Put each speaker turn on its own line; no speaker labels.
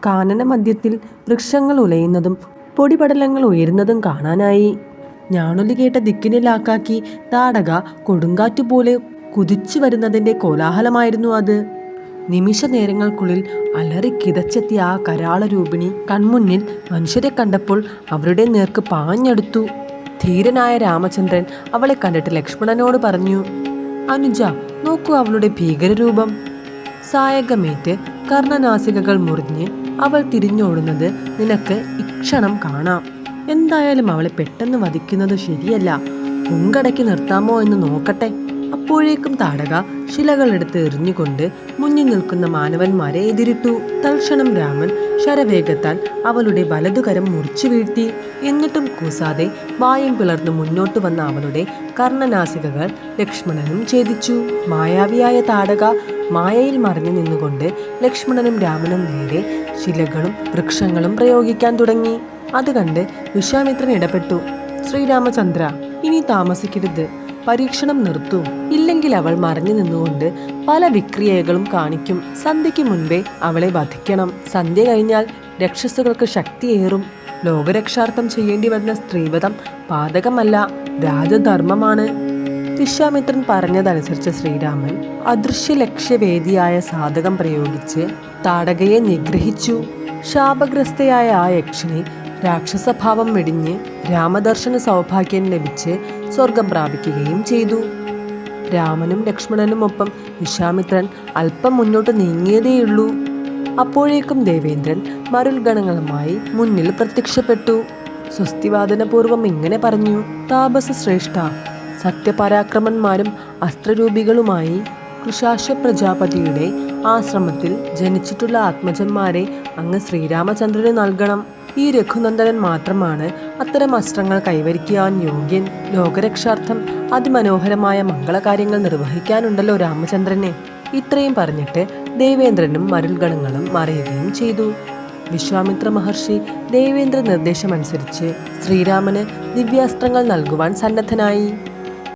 കാനന മധ്യത്തിൽ വൃക്ഷങ്ങൾ ഉലയുന്നതും പൊടിപടലങ്ങൾ ഉയരുന്നതും കാണാനായി. ഞാണൊലി കേട്ട ദിക്കിനിലാക്കാക്കി താടക കൊടുങ്കാറ്റുപോലെ കുതിച്ചു വരുന്നതിൻ്റെ കോലാഹലമായിരുന്നു അത്. നിമിഷ നേരങ്ങൾക്കുള്ളിൽ അലറി കിതച്ചെത്തിയ ആ കരാളരൂപിണി കൺമുന്നിൽ മനുഷ്യരെ കണ്ടപ്പോൾ അവരുടെ നേർക്ക് പാഞ്ഞടുത്തു. ധീരനായ രാമചന്ദ്രൻ അവളെ കണ്ടിട്ട് ലക്ഷ്മണനോട് പറഞ്ഞു, അനുജ, നോക്കൂ അവളുടെ ഭീകരരൂപം. സായകമേറ്റ് കർണനാസികകൾ മുറിഞ്ഞ് അവൾ തിരിഞ്ഞോടുന്നത് നിനക്ക് ഇക്ഷണം കാണാം. എന്തായാലും അവളെ പെട്ടെന്ന് വധിക്കുന്നത് ശരിയല്ല. മുങ്കടക്കി നിർത്താമോ എന്ന് നോക്കട്ടെ. അപ്പോഴേക്കും താടക ശിലകളെടുത്ത് എറിഞ്ഞുകൊണ്ട് മുന്നിൽ നിൽക്കുന്ന മാനവന്മാരെ എതിരിട്ടു. തൽക്ഷണം രാമൻ ശരവേഗത്താൽ അവളുടെ വലതുകരം മുറിച്ചു വീഴ്ത്തി. എന്നിട്ടും കൂസാതെ വായും പിളർന്ന് മുന്നോട്ട് വന്ന അവളുടെ കർണനാസികകൾ ലക്ഷ്മണനും ഛേദിച്ചു. മായാവിയായ താടക മായയിൽ മറിഞ്ഞു നിന്നുകൊണ്ട് ലക്ഷ്മണനും രാമനും നേരെ ശിലകളും വൃക്ഷങ്ങളും പ്രയോഗിക്കാൻ തുടങ്ങി. അത് കണ്ട് വിശ്വാമിത്രൻ ഇടപെട്ടു. ശ്രീരാമചന്ദ്ര, ഇനി താമസിക്കരുത്. പരീക്ഷണം നിർത്തൂ. ഇല്ലെങ്കിൽ അവൾ മറിഞ്ഞു നിന്നുകൊണ്ട് പല വിക്രിയകളും കാണിക്കും. സന്ധ്യയ്ക്ക് മുൻപേ അവളെ വധിക്കണം. സന്ധ്യ കഴിഞ്ഞാൽ രക്ഷസുകൾക്ക് ശക്തിയേറും. ലോകരക്ഷാർത്ഥം ചെയ്യേണ്ടി വരുന്ന സ്ത്രീവധം പാതകമല്ല, രാജധർമ്മമാണ്. വിശ്വാമിത്രൻ പറഞ്ഞതനുസരിച്ച് ശ്രീരാമൻ അദൃശ്യലക്ഷ്യവേദിയായ സാധകം പ്രയോഗിച്ച് താടകയെ നിഗ്രഹിച്ചു. ശാപഗ്രസ്തയായ ആ യക്ഷിണി രാക്ഷസഭാവം വെടിഞ്ഞ് രാമദർശന സൗഭാഗ്യം ലഭിച്ച് സ്വർഗം പ്രാപിക്കുകയും ചെയ്തു. രാമനും ലക്ഷ്മണനും ഒപ്പം വിശ്വാമിത്രൻ അല്പം മുന്നോട്ട് നീങ്ങിയതേയുള്ളൂ. അപ്പോഴേക്കും ദേവേന്ദ്രൻ മരുൾഗണങ്ങളുമായി മുന്നിൽ പ്രത്യക്ഷപ്പെട്ടു. സ്വസ്തിവാദനപൂർവം ഇങ്ങനെ പറഞ്ഞു, താപസ ശ്രേഷ്ഠ, സത്യപരാക്രമന്മാരും അസ്ത്രരൂപികളുമായി കൃശാശ്വ പ്രജാപതിയുടെ ആശ്രമത്തിൽ ജനിച്ചിട്ടുള്ള ആത്മജന്മാരെ അങ്ങ് ശ്രീരാമചന്ദ്രന് നൽകണം. ഈ രഘുനന്ദനൻ മാത്രമാണ് അത്തരം അസ്ത്രങ്ങൾ കൈവരിക്കാൻ യോഗ്യൻ. ലോകരക്ഷാർത്ഥം അതിമനോഹരമായ മംഗളകാര്യങ്ങൾ നിർവഹിക്കാനുണ്ടല്ലോ രാമചന്ദ്രനെ. ഇത്രയും പറഞ്ഞിട്ട് ദേവേന്ദ്രനും മരുൾഗണങ്ങളും മറയുകയും ചെയ്തു. വിശ്വാമിത്ര മഹർഷി ദേവേന്ദ്ര നിർദ്ദേശമനുസരിച്ച് ശ്രീരാമന് ദിവ്യാസ്ത്രങ്ങൾ നൽകുവാൻ സന്നദ്ധനായി.